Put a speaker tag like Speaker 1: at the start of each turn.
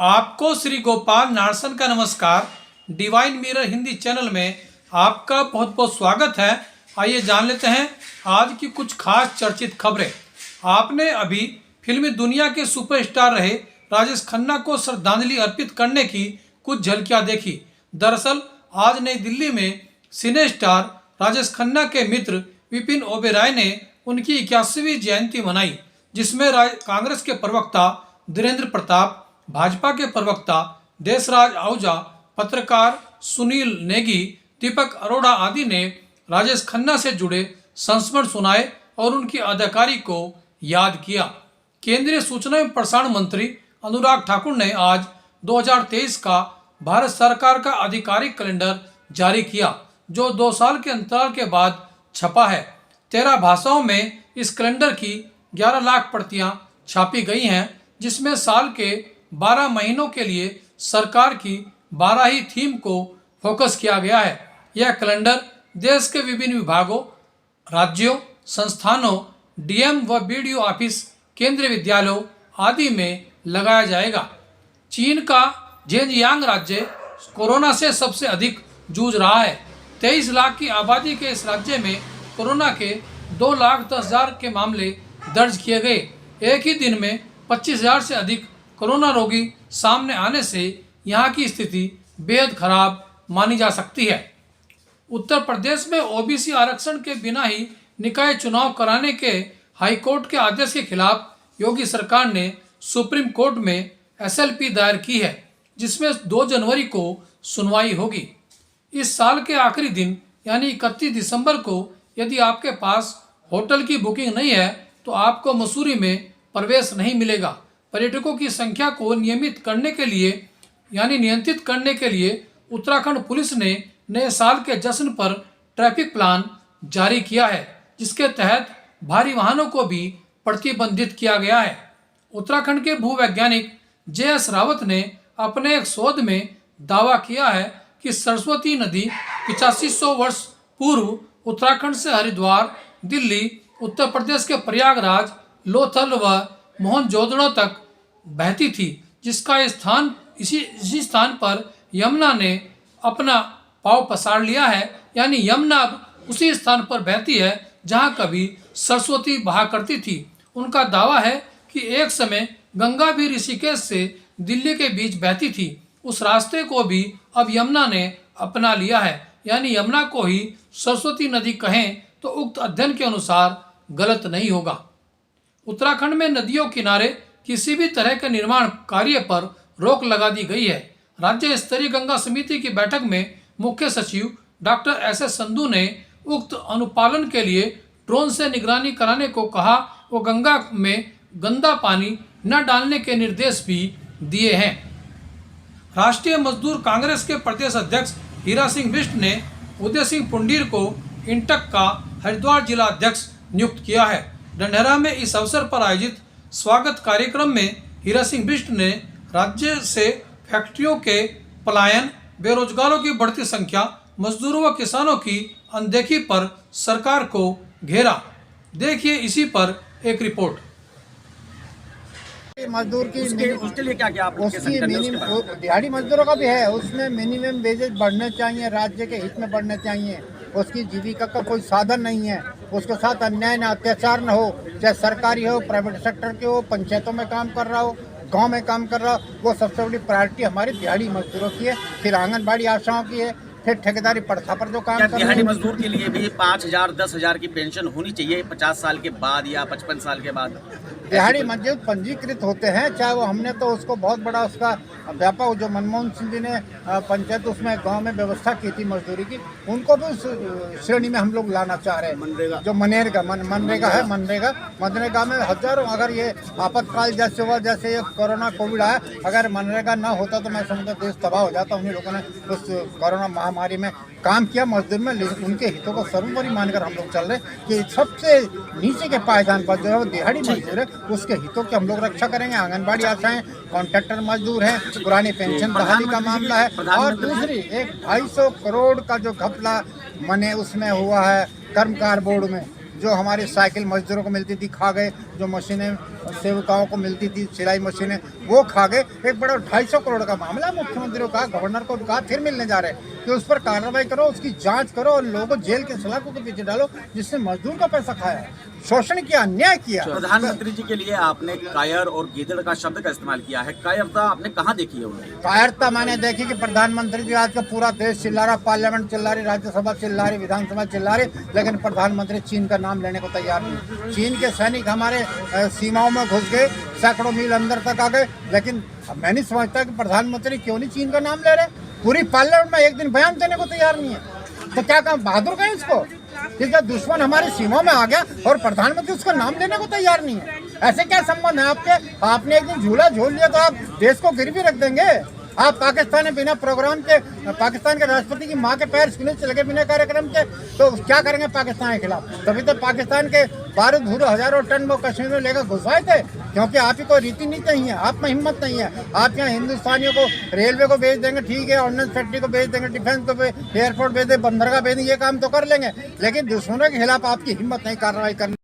Speaker 1: आपको श्री गोपाल नारसन का नमस्कार। डिवाइन मिरर हिंदी चैनल में आपका बहुत बहुत स्वागत है। आइए जान लेते हैं आज की कुछ खास चर्चित खबरें। आपने अभी फिल्मी दुनिया के सुपरस्टार रहे राजेश खन्ना को श्रद्धांजलि अर्पित करने की कुछ झलकियां देखी। दरअसल आज नई दिल्ली में सिने स्टार राजेश खन्ना के मित्र विपिन ओबेरॉय ने उनकी 81वीं जयंती मनाई, जिसमें कांग्रेस के प्रवक्ता धीरेन्द्र प्रताप, भाजपा के प्रवक्ता देशराज आहूजा, पत्रकार सुनील नेगी, दीपक अरोड़ा आदि ने राजेश खन्ना से जुड़े संस्मरण सुनाए और उनकी अदाकारी को याद किया। केंद्रीय सूचना एवं प्रसारण मंत्री अनुराग ठाकुर ने आज 2023 का भारत सरकार का आधिकारिक कैलेंडर जारी किया, जो 2 साल के अंतराल के बाद छपा है। 13 भाषाओं में इस कैलेंडर की 11 लाख प्रतियां छापी गई हैं, जिसमें साल के 12 महीनों के लिए सरकार की 12 ही थीम को फोकस किया गया है। यह कैलेंडर देश के विभिन्न विभागों, राज्यों, संस्थानों, डीएम व बीडीओ ऑफिस, केंद्रीय विद्यालयों आदि में लगाया जाएगा। चीन का झेजियांग राज्य कोरोना से सबसे अधिक जूझ रहा है। 23 लाख की आबादी के इस राज्य में कोरोना के 2,10,000 के मामले दर्ज किए गए। एक ही दिन में 25,000 से अधिक कोरोना रोगी सामने आने से यहाँ की स्थिति बेहद खराब मानी जा सकती है। उत्तर प्रदेश में ओबीसी आरक्षण के बिना ही निकाय चुनाव कराने के हाईकोर्ट के आदेश के खिलाफ योगी सरकार ने सुप्रीम कोर्ट में एसएलपी दायर की है, जिसमें 2 जनवरी को सुनवाई होगी। इस साल के आखिरी दिन यानी 31 दिसंबर को यदि आपके पास होटल की बुकिंग नहीं है तो आपको मसूरी में प्रवेश नहीं मिलेगा। पर्यटकों की संख्या को नियमित करने के लिए यानी नियंत्रित करने के लिए उत्तराखंड पुलिस ने नए साल के जश्न पर ट्रैफिक प्लान जारी किया है, जिसके तहत भारी वाहनों को भी प्रतिबंधित किया गया है। उत्तराखंड के भूवैज्ञानिक JS रावत ने अपने एक शोध में दावा किया है कि सरस्वती नदी 8500 वर्ष पूर्व उत्तराखंड से हरिद्वार, दिल्ली, उत्तर प्रदेश के प्रयागराज, लोथल व मोहनजोदड़ो तक बहती थी, जिसका इसी स्थान पर यमुना ने अपना पांव पसार लिया है। यानी यमुना अब उसी स्थान पर बहती है जहां कभी सरस्वती बहा करती थी। उनका दावा है कि एक समय गंगा भी ऋषिकेश से दिल्ली के बीच बहती थी। उस रास्ते को भी अब यमुना ने अपना लिया है। यानी यमुना को ही सरस्वती नदी कहें तो उक्त अध्ययन के अनुसार गलत नहीं होगा। उत्तराखंड में नदियों किनारे किसी भी तरह के निर्माण कार्य पर रोक लगा दी गई है। राज्य स्तरीय गंगा समिति की बैठक में मुख्य सचिव डॉक्टर SS संधू ने उक्त अनुपालन के लिए ड्रोन से निगरानी कराने को कहा। वो गंगा में गंदा पानी न डालने के निर्देश भी दिए हैं। राष्ट्रीय मजदूर कांग्रेस के प्रदेश अध्यक्ष हीरा सिंह बिष्ट ने उदय सिंह पुंडीर को इंटक का हरिद्वार जिला अध्यक्ष नियुक्त किया है। ढंढेरा में इस अवसर पर आयोजित स्वागत कार्यक्रम में हीरा सिंह बिष्ट ने राज्य से फैक्ट्रियों के पलायन, बेरोजगारों की बढ़ती संख्या, मजदूरों व किसानों की अनदेखी पर सरकार को घेरा। देखिए इसी पर एक रिपोर्ट।
Speaker 2: मजदूर की
Speaker 3: उसके लिए क्या क्या आप
Speaker 2: दिहाड़ी मजदूरों का भी है, उसमें मिनिमम वेजेज बढ़ने चाहिए, राज्य के हित में बढ़ने चाहिए। उसकी जीविका का कोई साधन नहीं है, उसके साथ अन्याय न अत्याचार न हो, चाहे सरकारी हो, प्राइवेट सेक्टर के हो, पंचायतों में काम कर रहा हो, गांव में काम कर रहा हो। वो सबसे बड़ी प्रायोरिटी हमारी दिहाड़ी मजदूरों की है, फिर आंगनबाड़ी आशाओं की है, फिर ठेकेदारी प्रथा पर जो काम कर रहे हैं।
Speaker 3: दिहाड़ी मजदूर के लिए भी 5,000 10,000 की पेंशन होनी चाहिए 50 साल के बाद या 55 साल के बाद।
Speaker 2: दिहाड़ी मजदूर पंजीकृत होते हैं, चाहे वो हमने तो उसको बहुत बड़ा उसका व्यापक जो मनमोहन सिंह जी ने पंचायत उसमें गांव में व्यवस्था की थी मजदूरी की, उनको भी उस श्रेणी में हम लोग लाना चाह रहे हैं। जो मनरेगा में हजारों, अगर ये आपातकाल जैसे हुआ, जैसे ये कोरोना कोविड आया, अगर मनरेगा न होता तो मैं समझता देश तबाह हो जाता। उन्हीं लोगों ने उस कोरोना महामारी में काम किया मजदूर में, लेकिन उनके हितों को सर्वोपरि मानकर हम लोग चल रहे हैं कि सबसे नीचे के पायदान पर जो है वो दिहाड़ी मजदूर है, उसके हितों की हम लोग रक्षा करेंगे। आंगनबाड़ी आशाएं, कॉन्ट्रैक्टर मजदूर हैं, पुरानी पेंशन बहाली का मामला है। और दूसरी एक 250 करोड़ का जो घपला मने उसमें हुआ है कर्मकार बोर्ड में, जो हमारी साइकिल मजदूरों को मिलती थी खा गए, जो मशीनें सेवकाओं को मिलती थी सिलाई मशीनें वो खा गए। एक बड़ा 250 करोड़ का मामला, मुख्यमंत्री को कहा, गवर्नर को कहा, फिर मिलने जा रहे हैं कि उस पर कार्रवाई करो, उसकी जांच करो और लोगों को जेल के सलाखों के पीछे डालो जिसने मजदूर का पैसा खाया, शोषण किया, अन्याय किया।
Speaker 3: प्रधानमंत्री जी के लिए आपने कायर और गीदड़ का शब्द का इस्तेमाल किया है। कायरता आपने कहाँ देखी है उन्हें?
Speaker 2: कायरता मैंने देखी कि प्रधानमंत्री जी आज का पूरा देश चिल्ला रहा, पार्लियामेंट चिल्ला रही, राज्यसभा चिल्ला रही, विधानसभा चिल्ला रही, लेकिन प्रधानमंत्री चीन का नाम लेने को तैयार नहीं। चीन के सैनिक हमारे सीमाओं में घुस गए, सैकड़ों मील अंदर तक आ गए, लेकिन मैं नहीं समझता कि प्रधानमंत्री क्यों नहीं चीन का नाम ले रहे। पूरी पार्लियामेंट में एक दिन बयान देने को तैयार नहीं है, तो क्या काम बहादुर कहें इसको? ठीक है, दुश्मन हमारी सीमाओं में आ गया और प्रधानमंत्री उसका नाम लेने को तैयार नहीं है। ऐसे क्या संबंध है आपके? आपने एक दिन झूला झूल लिया तो आप देश को गिरवी रख देंगे? आप पाकिस्तान में बिना प्रोग्राम के, पाकिस्तान के राष्ट्रपति की मां के पैर छूने चले गए बिना कार्यक्रम के, तो क्या करेंगे पाकिस्तान के खिलाफ? तभी तो पाकिस्तान के बारूद भूरे हजारों टन वो कश्मीर में लेकर घुसवाए थे, क्योंकि आप ही कोई रीति नीति नहीं है, आप में हिम्मत नहीं है। आप यहाँ हिंदुस्तानियों को रेलवे को बेच देंगे, ठीक है, ऑर्डिनेंस फैक्ट्री को बेच देंगे, डिफेंस को एयरपोर्ट बेच देंगे, बंदरगाह बेच देंगे, ये काम तो कर लेंगे, लेकिन दुश्मनों के खिलाफ आपकी हिम्मत नहीं कार्रवाई करनी।